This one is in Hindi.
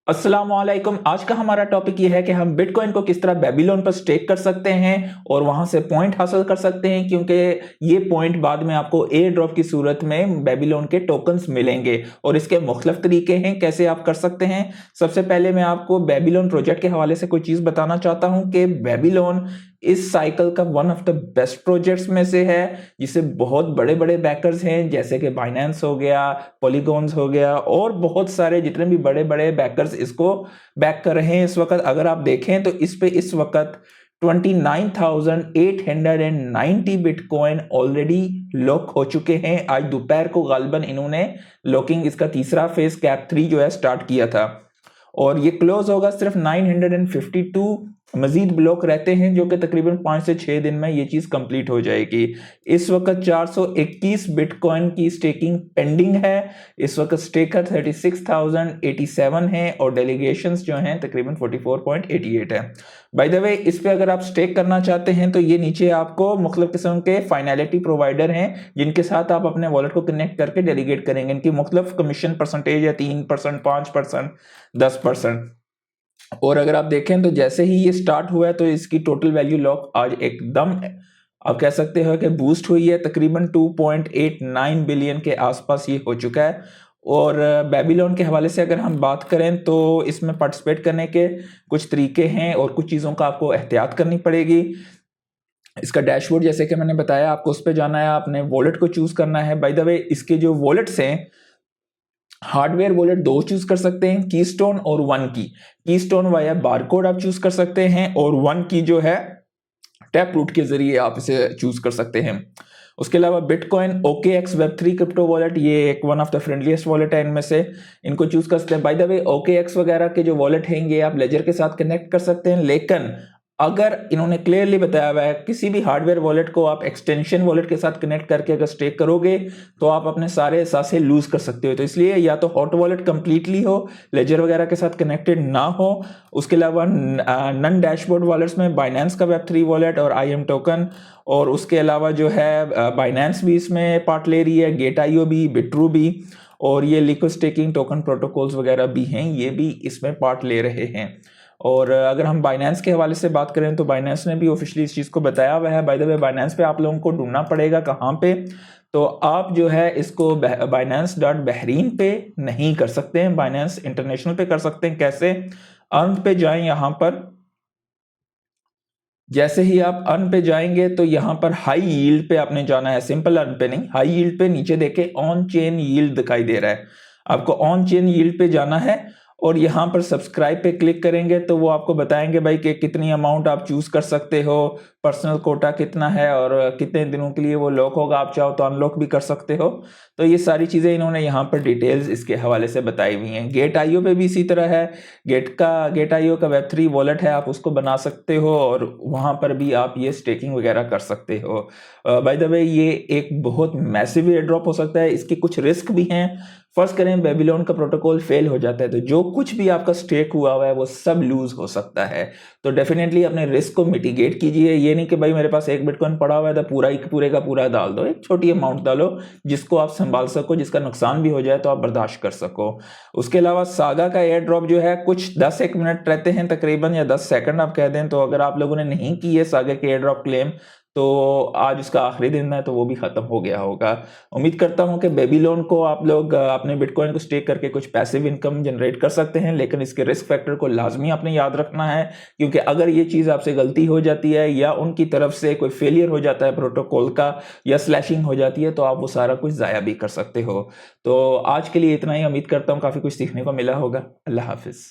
अस्सलाम वालेकुम। आज का हमारा टॉपिक ये है कि हम बिटकॉइन को किस तरह बेबीलोन पर स्टेक कर सकते हैं और वहां से पॉइंट हासिल कर सकते हैं, क्योंकि ये पॉइंट बाद में आपको एयर ड्रॉप की सूरत में बेबीलोन के टोकन्स मिलेंगे और इसके मुख्तलिफ तरीके हैं कैसे आप कर सकते हैं। सबसे पहले मैं आपको बेबीलोन प्रोजेक्ट के हवाले से कोई चीज बताना चाहता हूं कि बेबीलोन इस साइकिल का one of the best projects में से है, जिसे बहुत बड़े बड़े बैकर्स हैं जैसे कि बाइनेंस हो गया, पॉलीगॉन्स हो गया और बहुत सारे जितने भी बड़े बड़े बैकर्स इसको बैक कर रहे हैं। इस वक्त अगर आप देखें तो इस पे इस वक्त 29,890 बिटकॉइन ऑलरेडी लॉक हो चुके हैं। आज दोपहर को गालिबन इन्होंने लॉकिंग इसका तीसरा फेज कैप 3 जो है स्टार्ट किया था और ये क्लोज होगा सिर्फ 952। मजीद ब्लॉक रहते हैं जो कि तकरीबन 5 से 6 दिन में ये चीज कंप्लीट हो जाएगी। इस वक्त 421 बिटकॉइन की स्टेकिंग पेंडिंग है। इस वक्त स्टेकर 36,087 है और डेलीगेशंस जो हैं तकरीबन 44.88 है। बाय द वे, इस पे अगर आप स्टेक करना चाहते हैं तो ये नीचे आपको मुख्तलिफ किस्म के फाइनलिटी प्रोवाइडर हैं जिनके साथ आप अपने वॉलेट को कनेक्ट करके डेलीगेट करेंगे। इनकी मुख्तलिफ कमीशन परसेंटेज है 3%, 5%, 10%। और अगर आप देखें तो जैसे ही ये स्टार्ट हुआ है तो इसकी टोटल वैल्यू लॉक आज एकदम आप कह सकते हो कि बूस्ट हुई है। तकरीबन 2.89 बिलियन के आसपास ये हो चुका है। और बेबीलोन के हवाले से अगर हम बात करें तो इसमें पार्टिसिपेट करने के कुछ तरीके हैं और कुछ चीज़ों का आपको एहतियात करनी पड़ेगी। इसका डैशबोर्ड जैसे कि मैंने बताया, आपको उस पर जाना है, आपने वॉलेट को चूज करना है। बाय द वे, इसके जो वॉलेट्स हैं, हार्डवेयर वॉलेट दो चूज कर सकते हैं, कीस्टोन और वन की। कीस्टोन वाया बारकोड आप चूज कर सकते हैं और वन की जो है टैप रूट के जरिए आप इसे चूज कर सकते हैं। उसके अलावा bitcoin OKX Web3 crypto wallet, ये एक वन ऑफ द फ्रेंडलीस्ट वॉलेट है इनमें से, इनको चूज कर सकते हैं। बाय द वे, OKX वगैरह के जो वॉलेट हैं ये आप लेजर के साथ कनेक्ट कर सकते हैं, लेकिन अगर इन्होंने क्लियरली बताया हुआ है किसी भी हार्डवेयर वॉलेट को आप एक्सटेंशन वॉलेट के साथ कनेक्ट करके अगर स्टेक करोगे तो आप अपने सारे एहसासे लूज कर सकते हो। तो इसलिए या तो हॉट वॉलेट कंप्लीटली हो, लेजर वगैरह के साथ कनेक्टेड ना हो। उसके अलावा नन डैशबोर्ड वॉलेट्स में बाइनेंस का वेब3 वॉलेट और IM टोकन, और उसके अलावा जो है बाइनेंस भी इसमें पार्ट ले रही है, गेट.io भी, बिट्रू भी, और ये लिक्विड स्टेकिंग टोकन प्रोटोकॉल्स वगैरह भी हैं, ये भी इसमें पार्ट ले रहे हैं। और अगर हम बाइनेंस के हवाले से बात करें तो बाइनेंस ने भी ऑफिशियली इस चीज़ को बताया हुआ है। बाय द वे, बाइनेंस पे आप लोगों को ढूंढना पड़ेगा कहाँ पे, तो आप जो है इसको binance.bahrain पे नहीं कर सकते हैं, बाइनेंस इंटरनेशनल पे कर सकते हैं। कैसे? अर्न पे जाएं, यहाँ पर जैसे ही आप अर्न पे जाएंगे तो यहाँ पर हाई यील्ड पे आपने जाना है, सिंपल अर्न पे नहीं, हाई यील्ड पे नीचे देखे ऑन चेन यील्ड दिखाई दे रहा है, आपको ऑन चेन यील्ड पे जाना है और यहाँ पर सब्सक्राइब पे क्लिक करेंगे तो वो आपको बताएंगे भाई कि कितनी अमाउंट आप चूज कर सकते हो, पर्सनल कोटा कितना है और कितने दिनों के लिए वो लॉक होगा, आप चाहो तो अनलॉक भी कर सकते हो। तो ये सारी चीज़ें इन्होंने यहाँ पर डिटेल्स इसके हवाले से बताई हुई हैं। गेट.io पे भी इसी तरह है, गेट.io का वेब3 वॉलेट है, आप उसको बना सकते हो और वहाँ पर भी आप ये स्टेकिंग वगैरह कर सकते हो। बाय द वे, ये एक बहुत मैसिव एयर ड्रॉप हो सकता है, इसके कुछ रिस्क भी हैं। फर्स्ट करें, बेबीलोन का प्रोटोकॉल फेल हो जाता है तो जो कुछ भी आपका स्टेक हुआ है वो सब लूज हो सकता है। तो डेफिनेटली अपने रिस्क को मिटिगेट कीजिए। ये नहीं कि भाई मेरे पास एक बिटकॉइन पड़ा हुआ है तो पूरे का पूरा डाल दो, एक छोटी अमाउंट डालो जिसको आप संभाल सको, जिसका नुकसान भी हो जाए तो आप बर्दाश्त कर सको। उसके अलावा सागा का एयर ड्रॉप जो है कुछ 10-1 मिनट रहते हैं तकरीबन, या 10 सेकंड आप कह दें। तो अगर आप लोगों ने नहीं की है सागा के एयर ड्रॉप क्लेम तो आज उसका आखिरी दिन है तो वो भी खत्म हो गया होगा। उम्मीद करता हूं कि बेबीलोन को आप लोग अपने बिटकॉइन को स्टेक करके कुछ पैसिव इनकम जनरेट कर सकते हैं, लेकिन इसके रिस्क फैक्टर को लाजमी आपने याद रखना है, क्योंकि अगर ये चीज़ आपसे गलती हो जाती है या उनकी तरफ से कोई फेलियर हो जाता है प्रोटोकॉल का या स्लैशिंग हो जाती है तो आप वो सारा कुछ ज़ाया भी कर सकते हो। तो आज के लिए इतना ही। उम्मीद करता हूँ काफ़ी कुछ सीखने को मिला होगा। अल्लाह हाफिज़।